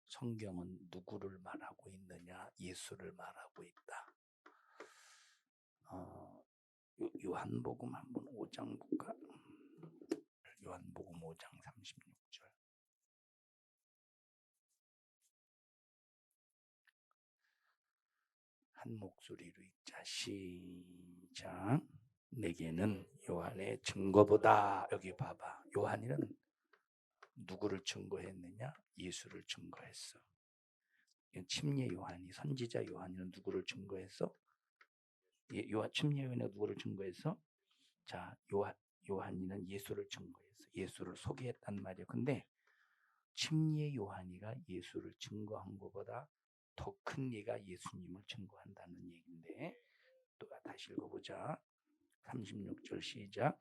성경은 누구를 말하고 있느냐? 예수를 말하고 있다. 요한복음 한번 5장 볼까? 요한복음 5장 36절. 한 목소리로 읽자. 시작. 내게는 요한의 증거보다. 여기 봐봐. 요한이는 누구를 증거했느냐? 예수를 증거했어. 침례 요한이, 선지자 요한이는 누구를 증거했어? 침례 요한이 누구를 증거했어? 자, 요한이는 예수를 증거했어. 예수를 소개했단 말이야. 근데 침례 요한이가 예수를 증거한 것보다 더 큰 예가 예수님을 증거한다는 얘기인데, 또 다시 읽어보자. 36절 시작.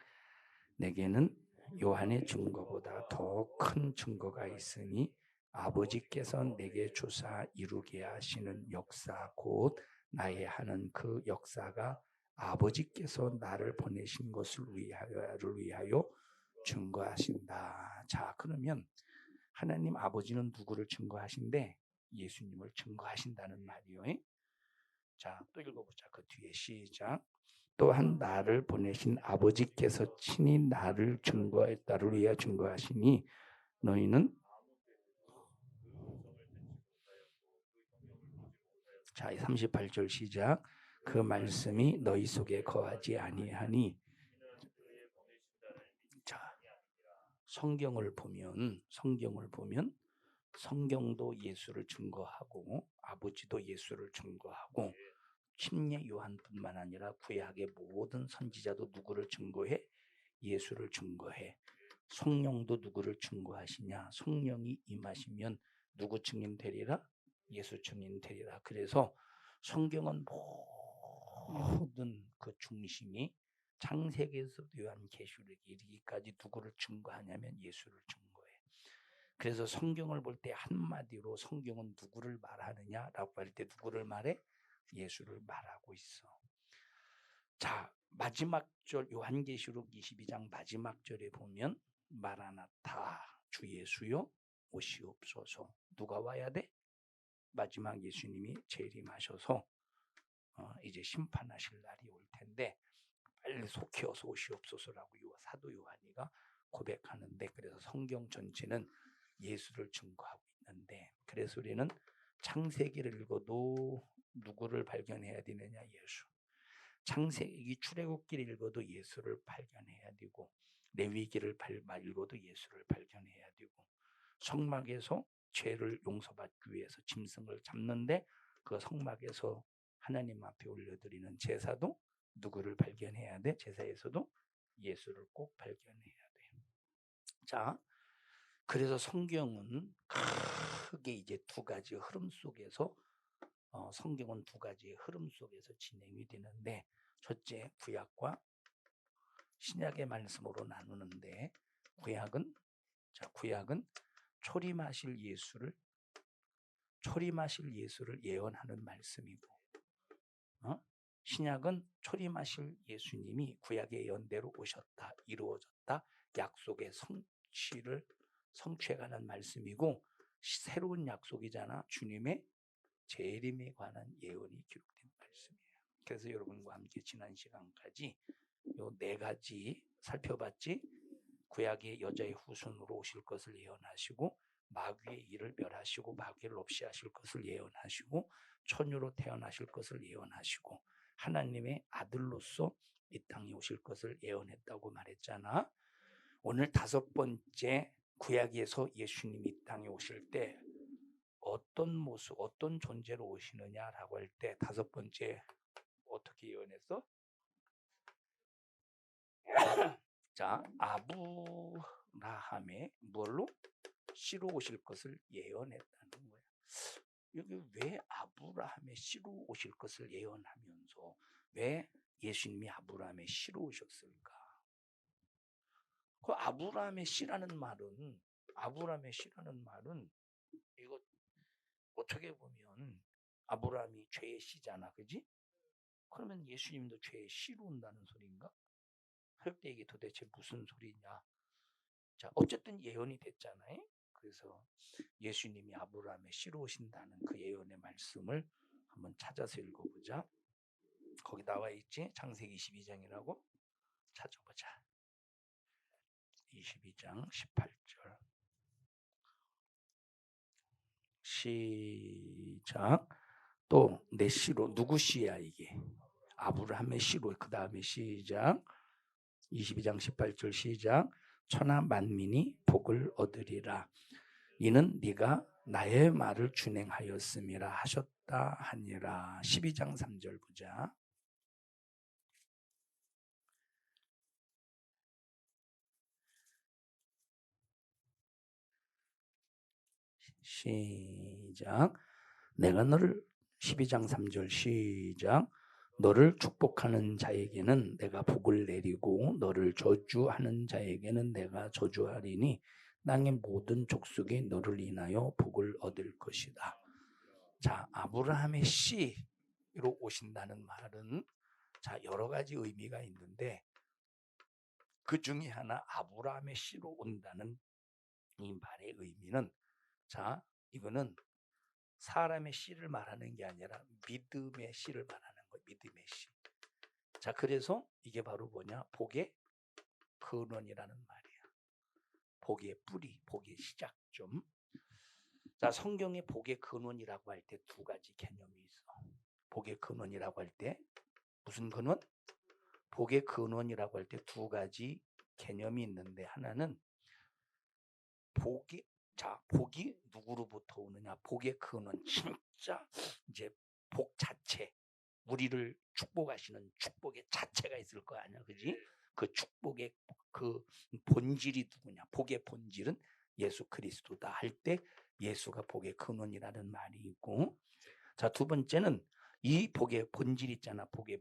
내게는 요한의 증거보다 더 큰 증거가 있으니 아버지께서 내게 주사 이루게 하시는 역사 곧 나의 하는 그 역사가 아버지께서 나를 보내신 것을 위하여 증거하신다. 자, 그러면 하나님 아버지는 누구를 증거하신대? 예수님을 증거하신다는 말이요. 자, 또 읽어보자. 그 뒤에 시작. 또한 나를 보내신 아버지께서 친히 나를 위하여 증거하시니 너희는 자, 38절 시작. 그 말씀이 너희 속에 거하지 아니하니. 자, 성경을 보면 성경도 예수를 증거하고 아버지도 예수를 증거하고 침례 요한뿐만 아니라 구약의 모든 선지자도 누구를 증거해? 예수를 증거해. 성령도 누구를 증거하시냐? 성령이 임하시면 누구 증인 되리라? 예수 증인 되리라. 그래서 성경은 모든 그 중심이 창세기에서부터 요한계시록에 이르기까지 누구를 증거하냐면 예수를 증거해. 그래서 성경을 볼 때 한마디로 성경은 누구를 말하느냐라고 할 때 누구를 말해? 예수를 말하고 있어. 자, 마지막 절 요한계시록 22장 마지막 절에 보면 마라나타 주 예수여 오시옵소서. 누가 와야 돼? 마지막 예수님이 재림하셔서 이제 심판하실 날이 올 텐데 빨리 속히 어서 오시옵소서라고 사도 요한이가 고백하는데, 그래서 성경 전체는 예수를 증거하고 있는데, 그래서 우리는 창세기를 읽어도 누구를 발견해야 되느냐? 예수. 창세기 출애굽기를 읽어도 예수를 발견해야 되고, 레위기를 읽어도 예수를 발견해야 되고, 성막에서 죄를 용서받기 위해서 짐승을 잡는데 그 성막에서 하나님 앞에 올려드리는 제사도 누구를 발견해야 돼? 제사에서도 예수를 꼭 발견해야 돼. 자, 그래서 성경은 크게 이제 두 가지 흐름 속에서 성경은 두 가지의 흐름 속에서 진행이 되는데, 첫째 구약과 신약의 말씀으로 나누는데, 구약은 초림하실 예수를 예언하는 말씀이고, 신약은 초림하실 예수님이 구약의 예언대로 오셨다, 이루어졌다, 약속의 성취해가는 말씀이고, 새로운 약속이잖아. 주님의 재림에 관한 예언이 기록된 말씀이에요. 그래서 여러분과 함께 지난 시간까지 요 네 가지 살펴봤지. 구약의 여자의 후손으로 오실 것을 예언하시고, 마귀의 일을 멸하시고 마귀를 없이 하실 것을 예언하시고, 처녀로 태어나실 것을 예언하시고, 하나님의 아들로서 이 땅에 오실 것을 예언했다고 말했잖아. 오늘 다섯 번째, 구약에서 예수님이 이 땅에 오실 때 어떤 모습, 어떤 존재로 오시느냐라고 할 때 다섯 번째 어떻게 예언했어? 자, 아브라함의 뭘로? 씨로 오실 것을 예언했다는 거야. 여기 왜 아브라함의 씨로 오실 것을 예언하면서 왜 예수님이 아브라함의 씨로 오셨을까? 그 아브라함의 씨라는 말은 이거 어떻게 보면 아브라함이 죄의 씨잖아, 그지? 그러면 예수님도 죄의 씨로 온다는 소리인가? 할 때 이게 도대체 무슨 소리냐. 자, 어쨌든 예언이 됐잖아요. 그래서 예수님이 아브라함의 씨로 오신다는 그 예언의 말씀을 한번 찾아서 읽어보자. 거기 나와 있지? 창세기 22장이라고 찾아보자. 22장 18절. 시작. 또 내 씨로, 누구 씨야 이게? 아브라함의 씨로. 그 다음에 시작. 22장 18절 시작. 천하 만민이 복을 얻으리라. 이는 네가 나의 말을 준행하였음이라 하셨다 하니라. 12장 3절 보자. 시작. 내가 너를 12장 3절 시작. 너를 축복하는 자에게는 내가 복을 내리고 너를 저주하는 자에게는 내가 저주하리니 땅의 모든 족속이 너를 인하여 복을 얻을 것이다. 자, 아브라함의 씨로 오신다는 말은 자, 여러 가지 의미가 있는데 그 중에 하나 아브라함의 씨로 온다는 이 말의 의미는 자, 이거는 사람의 씨를 말하는 게 아니라 믿음의 씨를 말하는 거예요. 믿음의 씨. 자, 그래서 이게 바로 뭐냐? 복의 근원이라는 말이야. 복의 뿌리, 복의 시작점. 자, 성경에 복의 근원이라고 할 때 두 가지 개념이 있어. 복의 근원이라고 할 때 무슨 근원? 복의 근원이라고 할 때 두 가지 개념이 있는데 하나는 복이 자, 복이 누구로부터 오느냐? 복의 근원, 진짜 이제 복 자체, 우리를 축복하시는 축복의 자체가 있을 거 아니야, 그지? 그 축복의 그 본질이 누구냐? 복의 본질은 예수 그리스도다 할 때 예수가 복의 근원이라는 말이 있고, 자, 두 번째는 이 복의 본질 있잖아. 복의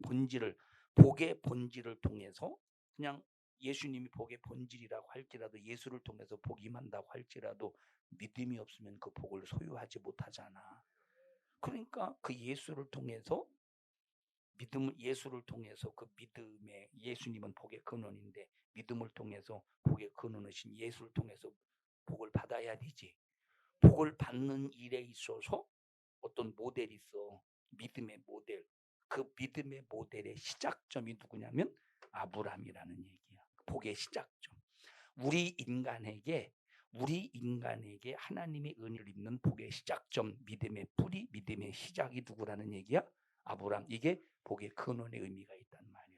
본질을 통해서 그냥 예수님이 복의 본질이라고 할지라도 예수를 통해서 복이 임한다고 할지라도 믿음이 없으면 그 복을 소유하지 못하잖아. 그러니까 그 예수를 통해서 예수를 통해서 그 믿음의 예수님은 복의 근원인데 믿음을 통해서 복의 근원이신 예수를 통해서 복을 받아야 되지. 복을 받는 일에 있어서 어떤 모델이 있어. 믿음의 모델. 그 믿음의 모델의 시작점이 누구냐면 아브라함이라는 얘기야. 복의 시작점. 우리 인간에게 하나님의 은혜를 입는 복의 시작점, 믿음의 뿌리, 믿음의 시작이 누구라는 얘기야? 아브라함. 이게 복의 근원의 의미가 있단 말이야.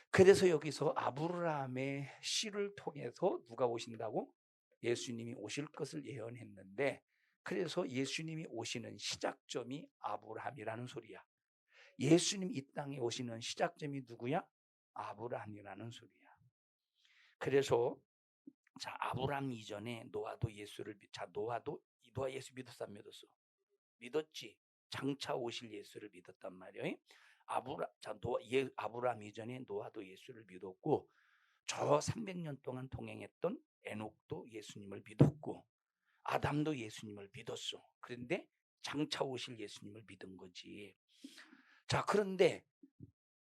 그래서 여기서 아브라함의 씨를 통해서 누가 오신다고? 예수님이 오실 것을 예언했는데 그래서 예수님이 오시는 시작점이 아브라함이라는 소리야. 예수님 이 땅에 오시는 시작점이 누구야? 아브라함이라는 소리야. 그래서 자, 아브라함 이전에 노아도 노아 예수 믿었어 안 믿었어? 믿었지. 장차 오실 예수를 믿었단 말이에요. 아브라함 이전에 노아도 예수를 믿었고 저 300년 동안 동행했던 에녹도 예수님을 믿었고 아담도 예수님을 믿었어. 그런데 장차 오실 예수님을 믿은 거지. 자, 그런데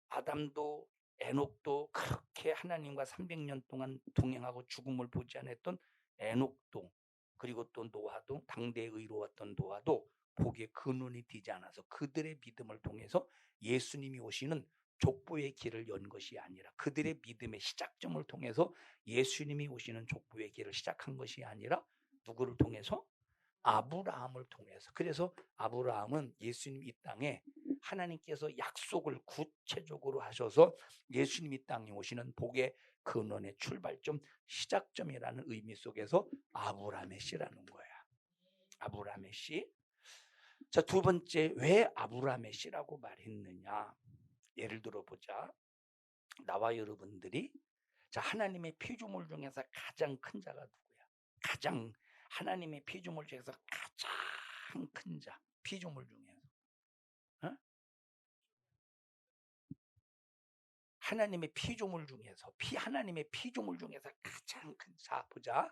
아담도 에녹도 그렇게 하나님과 300년 동안 동행하고 죽음을 보지 않았던 에녹도 그리고 또 노아도 당대에 의로웠던 노아도 복의 근원이 되지 않아서 그들의 믿음을 통해서 예수님이 오시는 족보의 길을 연 것이 아니라 그들의 믿음의 시작점을 통해서 예수님이 오시는 족보의 길을 시작한 것이 아니라 누구를 통해서? 아브라함을 통해서. 그래서 아브라함은 예수님 이 땅에 하나님께서 약속을 구체적으로 하셔서 예수님 이 땅에 오시는 복의 근원의 출발점, 시작점이라는 의미 속에서 아브라함의 씨라는 거야. 아브라함의 씨. 자, 두 번째, 왜 아브라함의 씨라고 말했느냐? 예를 들어 보자. 나와 여러분들이 자, 하나님의 피조물 중에서 가장 큰 자가 누구야? 하나님의 피조물 중에서 가장 큰 자, 피조물 중에서. 어? 하나님의 피조물 중에서 하나님의 피조물 중에서 가장 큰 자 보자.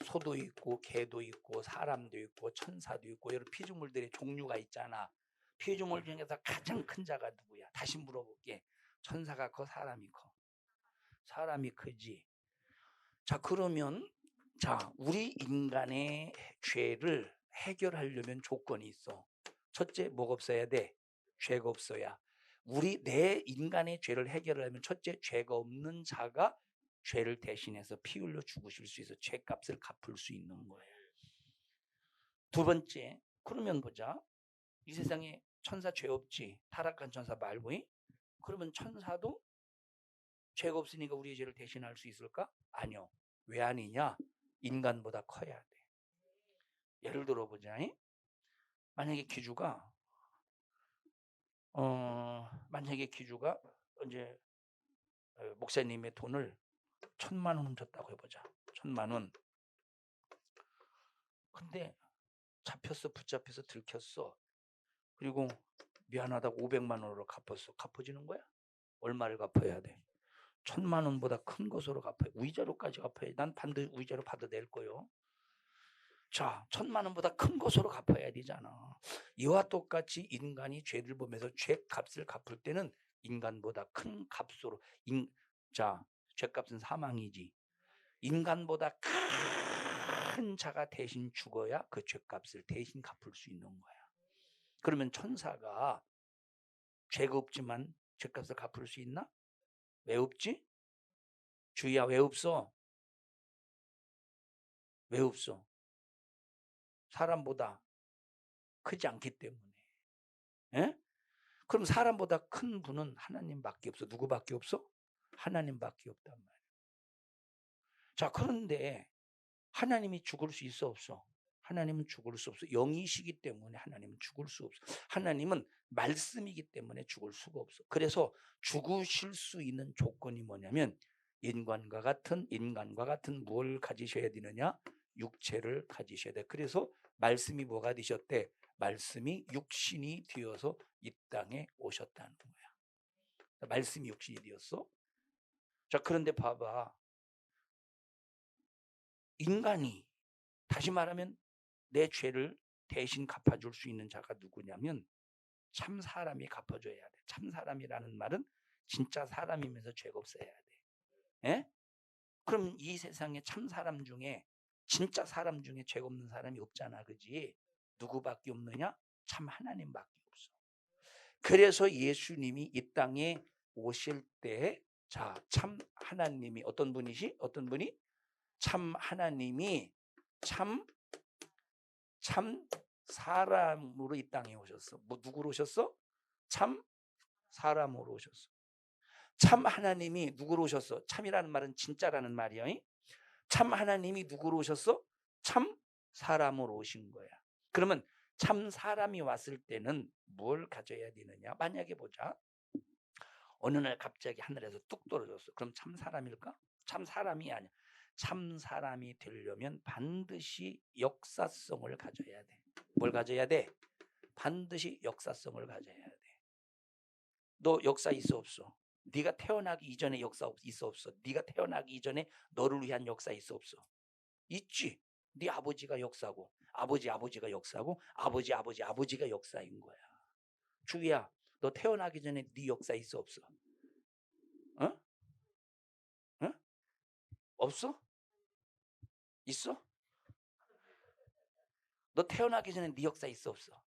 소도 있고 개도 있고 사람도 있고 천사도 있고 여러 피조물들의 종류가 있잖아. 피조물 중에서 가장 큰 자가 누구야? 다시 물어볼게. 천사가 커 사람이 커? 사람이 크지. 자, 그러면 우리 인간의 죄를 해결하려면 조건이 있어. 첫째, 뭐가 없어야 돼? 죄가 없어야. 내 인간의 죄를 해결하려면 첫째, 죄가 없는 자가 죄를 대신해서 피 흘려 죽으실 수 있어. 죄값을 갚을 수 있는 거예요. 두 번째, 그러면 보자. 이 세상에 천사 죄 없지. 타락한 천사 말고. 그러면 천사도 죄가 없으니까 우리의 죄를 대신할 수 있을까? 아니요. 왜 아니냐? 인간보다 커야 돼. 예를 들어 보자. 만약에 기주가 이제 목사님의 돈을 1,000만 원 줬다고 해보자. 1,000만 원. 근데 붙잡혀서 들켰어. 그리고 미안하다고 500만 원으로 갚았어. 갚아지는 거야? 얼마를 갚아야 돼? 1,000만 원보다 큰 것으로 갚아야 돼. 위자료까지 갚아야 돼. 난 반드시 위자료 받아낼 거요. 자, 1,000만 원보다 큰 것으로 갚아야 되잖아. 이와 똑같이 인간이 죄를 보면서 죄값을 갚을 때는 인간보다 큰 값으로 죄값은 사망이지. 인간보다 큰 자가 대신 죽어야 그 죄값을 대신 갚을 수 있는 거야. 그러면 천사가 죄가 없지만 죄값을 갚을 수 있나? 왜 없지? 주희야, 왜 없어? 왜 없어? 사람보다 크지 않기 때문에. 에? 그럼 사람보다 큰 분은 하나님밖에 없어. 누구밖에 없어? 하나님밖에 없단 말이야. 자, 그런데 하나님이 죽을 수 있어 없어? 하나님은 죽을 수 없어. 영이시기 때문에 하나님은 죽을 수 없어. 하나님은 말씀이기 때문에 죽을 수가 없어. 그래서 죽으실 수 있는 조건이 뭐냐면 인간과 같은 뭘 가지셔야 되느냐? 육체를 가지셔야 돼. 그래서 말씀이 뭐가 되셨대? 말씀이 육신이 되어서 이 땅에 오셨다는 거야. 말씀이 육신이 되었어. 자, 그런데 봐봐. 인간이, 다시 말하면 내 죄를 대신 갚아줄 수 있는 자가 누구냐면 참 사람이 갚아줘야 돼. 참 사람이라는 말은 진짜 사람이면서 죄가 없어야 돼. 에? 그럼 이 세상에 참 사람 중에, 진짜 사람 중에 죄가 없는 사람이 없잖아. 그지? 누구밖에 없느냐? 참 하나님밖에 없어. 그래서 예수님이 이 땅에 오실 때, 참 하나님이 어떤 분이시? 어떤 분이? 참 하나님이 참 사람으로 이 땅에 오셨어. 누구로 오셨어? 참 사람으로 오셨어. 참 하나님이 누구로 오셨어? 참이라는 말은 진짜라는 말이야. 참 하나님이 누구로 오셨어? 참 사람으로 오신 거야. 그러면 참 사람이 왔을 때는 뭘 가져야 되느냐? 만약에 보자. 어느 날 갑자기 하늘에서 뚝 떨어졌어. 그럼 참 사람일까? 참 사람이 아니야. 참 사람이 되려면 반드시 역사성을 가져야 돼. 뭘 가져야 돼? 반드시 역사성을 가져야 돼. 너 역사 있어 없어? 네가 태어나기 이전에 역사 있어 없어? 네가 태어나기 이전에 너를 위한 역사 있어 없어? 있지. 네 아버지가 역사고 아버지가 역사고 아버지가 역사인 거야. 주희야, 너 태어나기 전에 네 역사 있어 없어? 어? 어? 없어? 있어? 너 태어나기 전에 네 역사 있어 없어?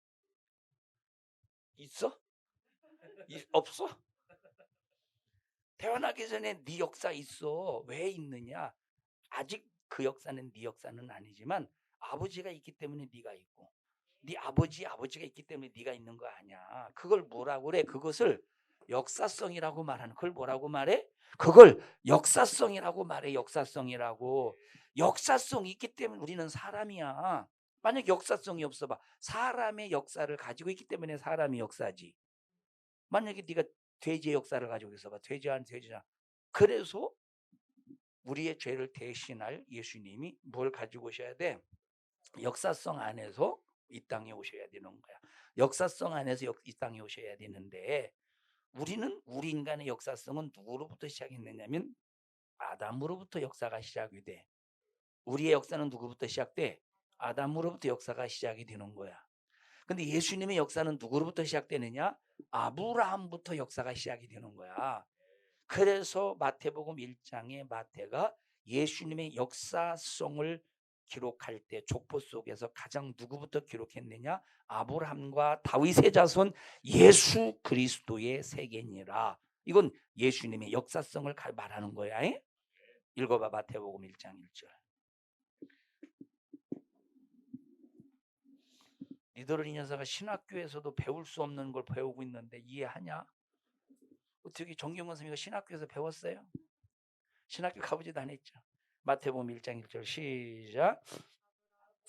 있어? 없어? 태어나기 전에 네 역사 있어. 왜 있느냐? 아직 그 역사는 네 역사는 아니지만 아버지가 있기 때문에 네가 있고, 네 아버지가 있기 때문에 네가 있는 거 아니야. 그걸 뭐라고 그래? 그것을 역사성이라고 말하는. 그걸 뭐라고 말해? 그걸 역사성이라고 말해. 역사성이 있기 때문에 우리는 사람이야. 만약 역사성이 없어 봐. 사람의 역사를 가지고 있기 때문에 사람이 역사지. 만약에 네가 돼지의 역사를 가지고 있어 봐. 돼지잖아. 그래서 우리의 죄를 대신할 예수님이 뭘 가지고 오셔야 돼? 역사성 안에서 이 땅에 오셔야 되는 거야. 역사성 안에서 이 땅에 오셔야 되는데, 우리 인간의 역사성은 누구로부터 시작했느냐면 아담으로부터 역사가 시작이 돼. 우리의 역사는 누구부터 시작돼? 아담으로부터 역사가 시작이 되는 거야. 근데 예수님의 역사는 누구로부터 시작되느냐? 아브라함부터 역사가 시작이 되는 거야. 그래서 마태복음 1장에 마태가 예수님의 역사성을 기록할 때 족보 속에서 가장 누구부터 기록했느냐? 아브라함과 다윗의 자손 예수 그리스도의 세계니라. 이건 예수님의 역사성을 말하는 거야. 읽어봐. 마태복음 1장 1절. 니들은 이 녀석아 신학교에서도 배울 수 없는 걸 배우고 있는데 이해하냐? 어떻게 정경원 선생님이 신학교에서 배웠어요? 신학교 가보지도 않았죠. 마태복음 1장 1절 시작.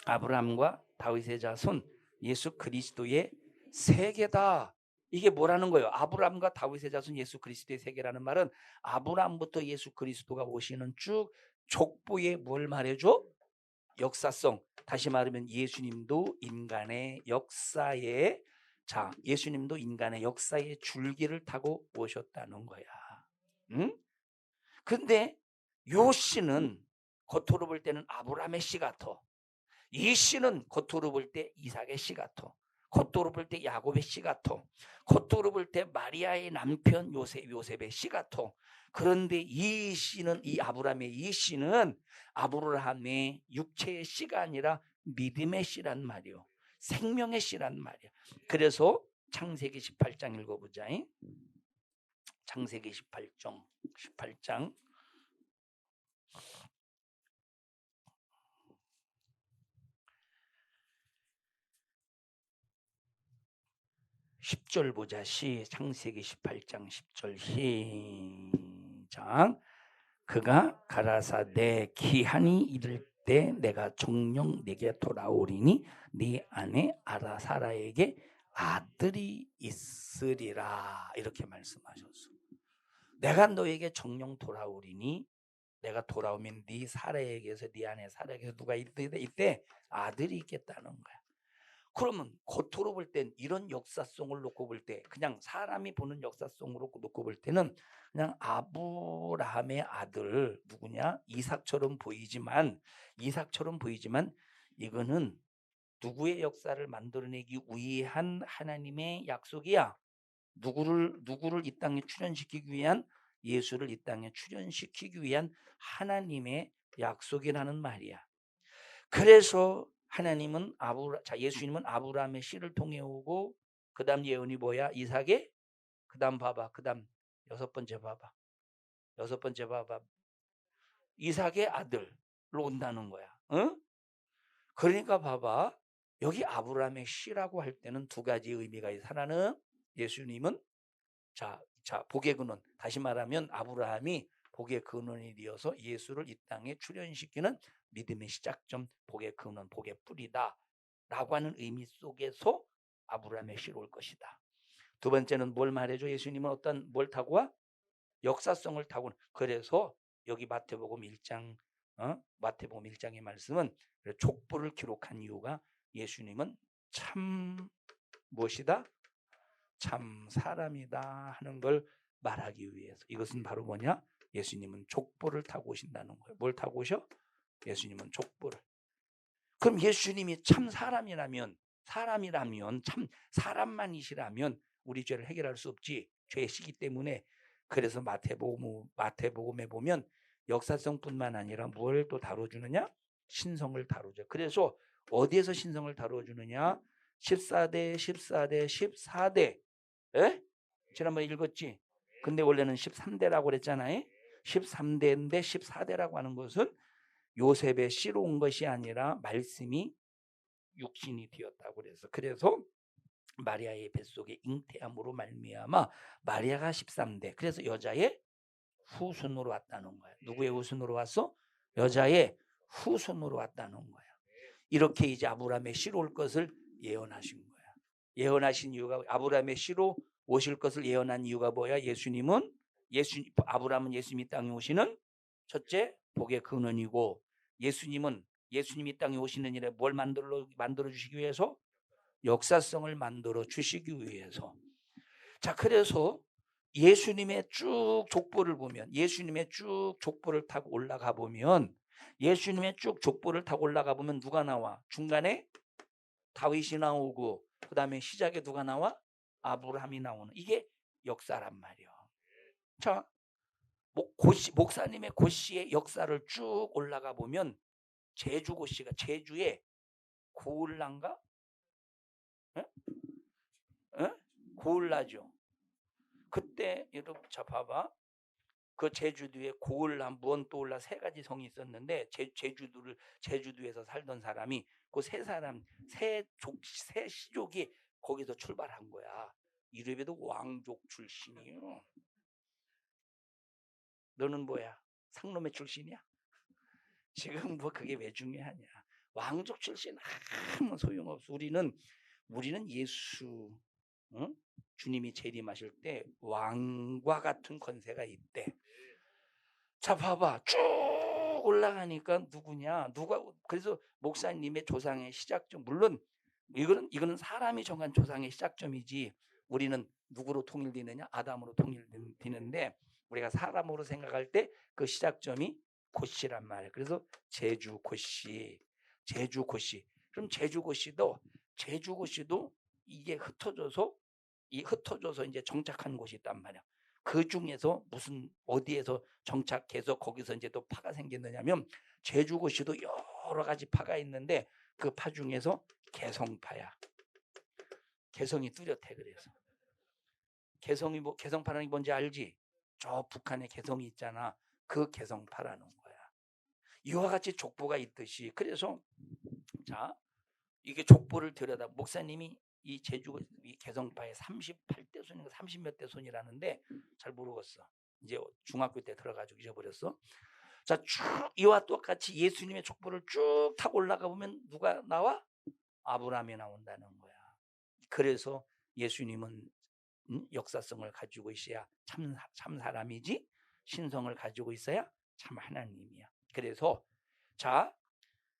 아브라함과 다윗의 자손 예수 그리스도의 세계다. 이게 뭐라는 거예요? 아브라함과 다윗의 자손 예수 그리스도의 세계라는 말은 아브라함부터 예수 그리스도가 오시는 쭉 족보에 뭘 말해줘? 역사성. 다시 말하면 예수님도 인간의 역사에 예수님도 인간의 역사의 줄기를 타고 오셨다는 거야. 응? 근데 요 씨는 겉으로 볼 때는 아브라함의 씨 같아. 이 씨는 겉으로 볼 때 이삭의 씨 같아. 겉으로 볼 때 야곱의 씨 같아. 겉으로 볼 때 마리아의 남편 요셉의 씨 같아. 그런데 이 씨는, 이 아브라함의 이 씨는 아브라함의 육체의 씨가 아니라 믿음의 씨란 말이요. 생명의 씨란 말이야. 그래서 창세기 18장 읽어보자. 창세기 18장 10절 보자. 창세기 18장 10절 시작. 그가 가라사대 기한이 이를 때 내가 정녕 네게 돌아오리니 네 아내 아라사라에게 아들이 있으리라. 이렇게 말씀하셨어. 내가 너에게 정녕 돌아오리니 내가 돌아오면 네 사라에게서 네 아내 사라에게서 누가 이때 아들이 있겠다는 거야. 그러면 겉으로 볼 땐 이런 역사성을 놓고 볼 때 그냥 사람이 보는 역사성으로 놓고 볼 때는 그냥 아브라함의 아들 누구냐? 이삭처럼 보이지만 이거는 누구의 역사를 만들어내기 위한 하나님의 약속이야. 누구를 이 땅에 출현시키기 위한, 예수를 이 땅에 출현시키기 위한 하나님의 약속이라는 말이야. 그래서 하나님은 예수님은 아브라함의 씨를 통해 오고, 그 다음 예언이 뭐야? 이삭의, 그 다음 봐봐. 그 다음 여섯 번째 봐봐. 이삭의 아들로 온다는 거야. 응? 그러니까 봐봐. 여기 아브라함의 씨라고 할 때는 두 가지 의미가 있어. 하나는 예수님은 복의 근원. 다시 말하면 아브라함이 복의 근원이 되어서 예수를 이 땅에 출현시키는 믿음의 시작점, 복의 근원, 복의 뿌리다 라고 하는 의미 속에서 아브라함의 씨로 올 것이다. 두 번째는 뭘 말해줘? 예수님은 뭘 타고 와? 역사성을 타고. 그래서 여기 마태복음 1장의 말씀은 족보를 기록한 이유가 예수님은 참 무엇이다? 참 사람이다 하는 걸 말하기 위해서. 이것은 바로 뭐냐? 예수님은 족보를 타고 오신다는 거예요. 뭘 타고 오셔? 예수님은 족보를. 그럼 예수님이 참 사람이라면 참 사람만이시라면 우리 죄를 해결할 수 없지. 죄의 시기 때문에. 그래서 마태복음에 보면 역사성뿐만 아니라 뭘 또 다뤄주느냐? 신성을 다루죠. 그래서 어디에서 신성을 다뤄주느냐? 14대. 에? 지난번에 읽었지? 근데 원래는 13대라고 그랬잖아요. 13대인데 14대라고 하는 것은 요셉의 씨로 온 것이 아니라 말씀이 육신이 되었다고 그래서 마리아의 뱃속에 잉태함으로 말미암아 마리아가 13대. 그래서 여자의 후손으로 왔다는 거야. 누구의 후손으로 왔어? 여자의 후손으로 왔다는 거야. 이렇게 이제 아브라함의 씨로 올 것을 예언하신 거야. 예언하신 이유가, 아브라함의 씨로 오실 것을 예언한 이유가 뭐야? 아브라함은 예수님이 땅에 오시는 첫째 복의 근원이고, 예수님이 땅에 오시는 일에 뭘 만들어 주시기 위해서? 역사성을 만들어 주시기 위해서. 자, 그래서 예수님의 쭉 족보를 타고 올라가 보면 누가 나와? 중간에 다윗이 나오고, 그 다음에 시작에 누가 나와? 아브라함이 나오는, 이게 역사란 말이야. 자, 목사님의 고씨의 역사를 쭉 올라가 보면 제주 고씨가 제주에 고을란가? 에? 에? 고을라죠. 그때 여러분 자 봐봐. 그 제주도에 고을라, 무언또올라 세 가지 성이 있었는데 제주도에서 살던 사람이 그 세 사람 세 시족이 거기서 출발한 거야. 이래봬도 왕족 출신이요. 너는 뭐야? 상놈의 출신이야? 지금 뭐 그게 왜 중요하냐? 왕족 출신 아무 소용없어. 우리는 예수, 응? 주님이 재림하실 때 왕과 같은 권세가 있대. 자 봐봐, 쭉 올라가니까 누구냐? 그래서 목사님의 조상의 시작점, 물론 이거는 사람이 정한 조상의 시작점이지. 우리는 누구로 통일되느냐? 아담으로 통일되는데 우리가 사람으로 생각할 때 그 시작점이 고씨란 말이에요. 그래서 제주 고씨. 그럼 제주 고씨도 이게 흩어져서 이제 정착한 곳이 있단 말이야. 그 중에서 어디에서 정착해서 거기서 이제 또 파가 생겼느냐면 제주고시도 여러 가지 파가 있는데 그 파 중에서 개성파야. 개성이 뚜렷해. 그래서 개성파라는 게 뭔지 알지? 저 북한에 개성이 있잖아. 그 개성파라는 거야. 이와 같이 족보가 있듯이 그래서 자 이게 족보를 들여다 목사님이 이 개성파의 38대 손인가 30몇 대 손이라는데 잘 모르겠어. 이제 중학교 때 들어가지고 잊어버렸어. 자, 쭉 이와 똑같이 예수님의 족보를 쭉 타고 올라가 보면 누가 나와? 아브라함이 나온다는 거야. 그래서 예수님은 역사성을 가지고 있어야 참 사람이지 신성을 가지고 있어야 참 하나님이야. 그래서 자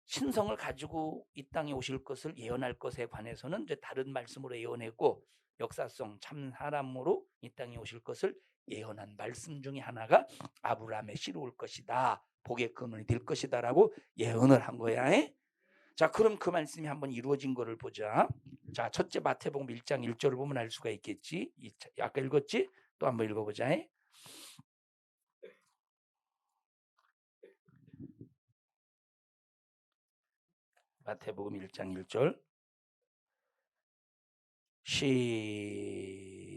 신성을 가지고 이 땅에 오실 것을 예언할 것에 관해서는 이제 다른 말씀으로 예언했고 역사성 참 사람으로 이 땅에 오실 것을 예언한 말씀 중에 하나가 아브라함의 씨로 올 것이다. 복의 근원이 될 것이다라고 예언을 한 거야. 자, 그럼 그 말씀이 한번 이루어진 거를 보자. 자, 첫째 마태복음 1장 1절을 보면 알 수가 있겠지. 아까 읽었지? 또 한번 읽어보자. 마태복음 1장 1절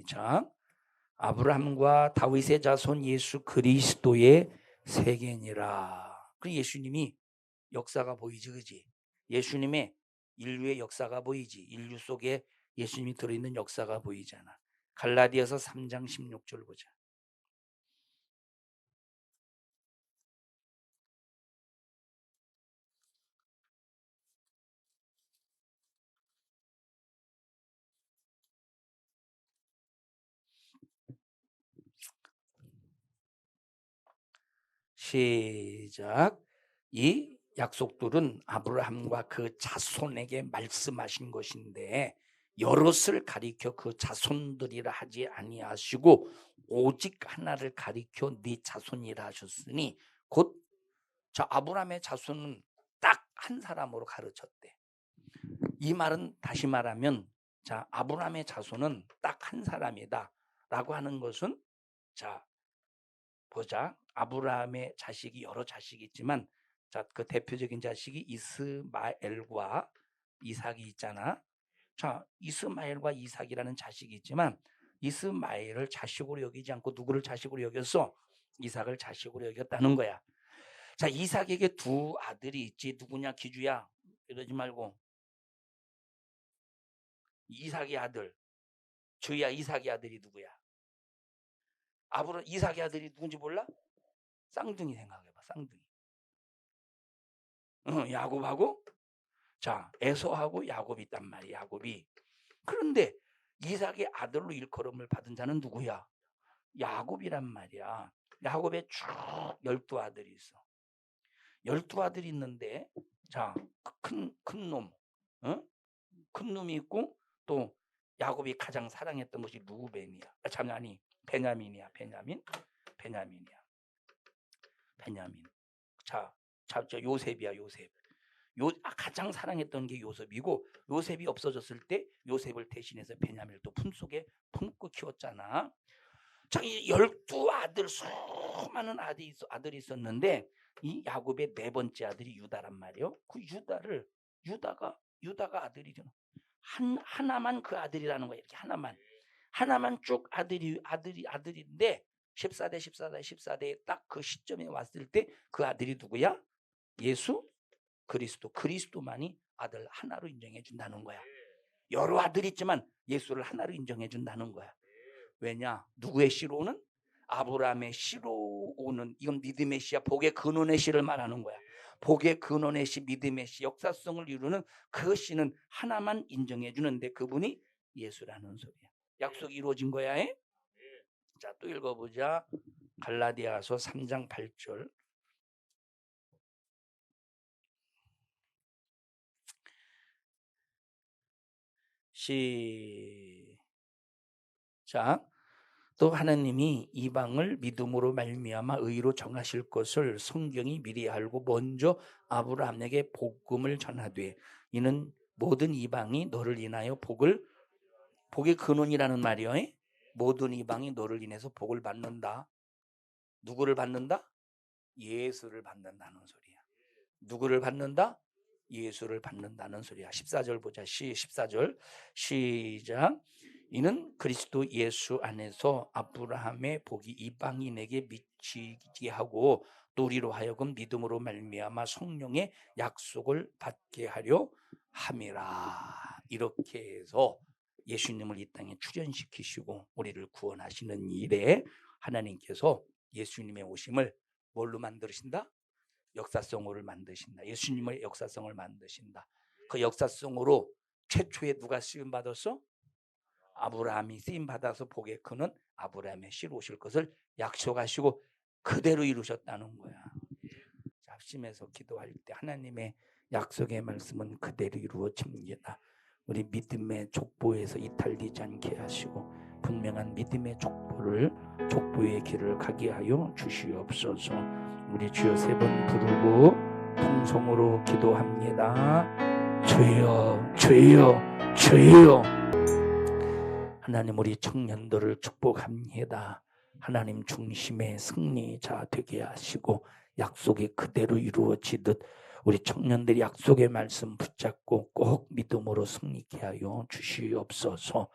시작. 아브라함과 다윗의 자손 예수 그리스도의 세계니라. 그 예수님이 역사가 보이지, 그지? 예수님의 인류의 역사가 보이지. 인류 속에 예수님이 들어있는 역사가 보이잖아. 갈라디아서 3장 16절 보자. 시작. 이 약속들은 아브라함과 그 자손에게 말씀하신 것인데 여럿을 가리켜 그 자손들이라 하지 아니하시고 오직 하나를 가리켜 네 자손이라 하셨으니 곧 저 아브라함의 자손은 딱 한 사람으로 가르쳤대. 이 말은 다시 말하면 자 아브라함의 자손은 딱 한 사람이다 라고 하는 것은 자 보자. 아브라함의 자식이 여러 자식이 있지만 자, 그 대표적인 자식이 이스마엘과 이삭이 있잖아. 자, 이스마엘과 이삭이라는 자식이 있지만 이스마엘을 자식으로 여기지 않고 누구를 자식으로 여겼어? 이삭을 자식으로 여겼다는 거야. 자, 이삭에게 두 아들이 있지. 누구냐? 기주야. 이러지 말고. 이삭의 아들. 주야, 이삭의 아들이 누구야? 이삭의 아들이 누군지 몰라? 쌍둥이 생각해봐. 쌍둥이. 야곱하고 자 에서하고 야곱이 있단 말이야. 야곱이. 그런데 이삭의 아들로 일컬음을 받은 자는 누구야? 야곱이란 말이야. 야곱에 쭉 12아들이 있어. 12아들이 있는데 자 큰 놈, 큰 놈이 있고 또 야곱이 가장 사랑했던 것이 루벤이야. 아니 베냐민이야. 베냐민. 자 요셉이야. 요셉. 가장 사랑했던 게 요셉이고 요셉이 없어졌을 때 요셉을 대신해서 베냐민을 또 품속에 품고 키웠잖아. 자기 12아들 수많은 아들이 있었는데 이 야곱의 네 번째 아들이 유다란 말이요. 그 유다가 아들이죠. 하나만 그 아들이라는 거예요. 이렇게 하나만 쭉 아들인데 14대 딱 그 시점에 왔을 때 그 아들이 누구야? 예수 그리스도만이 아들 하나로 인정해 준다는 거야. 여러 아들이 있지만 예수를 하나로 인정해 준다는 거야. 왜냐? 누구의 씨로 오는? 아브라함의 씨로 오는, 이건 믿음의 씨야. 복의 근원의 씨를 말하는 거야. 복의 근원의 씨, 믿음의 씨, 역사성을 이루는 그 씨는 하나만 인정해 주는데 그분이 예수라는 소리야. 약속이 이루어진 거야. 자, 또 읽어보자. 갈라디아서 3장 8절. 시작. 또 하나님이 이방을 믿음으로 말미암아 의로 정하실 것을 성경이 미리 알고 먼저 아브라함에게 복음을 전하되 이는 모든 이방이 너를 인하여 복의 근원이라는 말이요. 모든 이방이 너를 인해서 복을 받는다. 누구를 받는다? 예수를 받는다는 소리야. 누구를 받는다? 예수를 받는다는 소리야. 14절 보자. 14절 시작. 이는 그리스도 예수 안에서 아브라함의 복이 이방인에게 미치게 하고 또 우리로 하여금 믿음으로 말미암아 성령의 약속을 받게 하려 함이라. 이렇게 해서 예수님을 이 땅에 출현시키시고 우리를 구원하시는 일에 하나님께서 예수님의 오심을 뭘로 만드신다? 역사성으로 만드신다. 예수님의 역사성을 만드신다. 그 역사성으로 최초에 누가 쓰임 받았어? 아브라함이 쓰임 받아서 복의 근원 아브라함의 씨로 오실 것을 약속하시고 그대로 이루셨다는 거야. 합심해서 기도할 때 하나님의 약속의 말씀은 그대로 이루어집니다. 우리 믿음의 족보에서 이탈되지 않게 하시고 분명한 믿음의 족보의 길을 가게 하여 주시옵소서. 우리 주여 세 번 부르고 통성으로 기도합니다. 주여 주여 주여. 하나님 우리 청년들을 축복합니다. 하나님 중심의 승리자 되게 하시고 약속이 그대로 이루어지듯 우리 청년들이 약속의 말씀 붙잡고 꼭 믿음으로 승리케 하여 주시옵소서.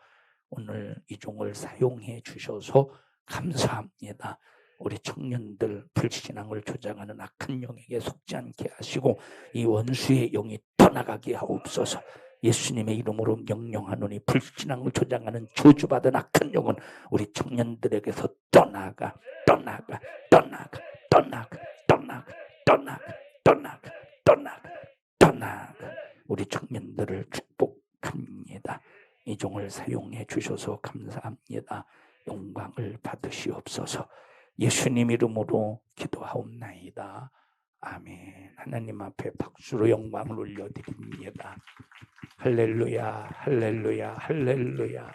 오늘 이 종을 사용해 주셔서 감사합니다. 우리 청년들 불신앙을 조장하는 악한 영에게 속지 않게 하시고 이 원수의 영이 떠나가게 하옵소서. 예수님의 이름으로 명령하노니 불신앙을 조장하는 저주받은 악한 영은 우리 청년들에게서 떠나가 우리 청년들을 축복합니다. 이 종을 사용해 주셔서 감사합니다. 영광을 받으시옵소서. 예수님 이름으로 기도하옵나이다. 아멘. 하나님 앞에 박수로 영광을 올려드립니다. 할렐루야, 할렐루야, 할렐루야.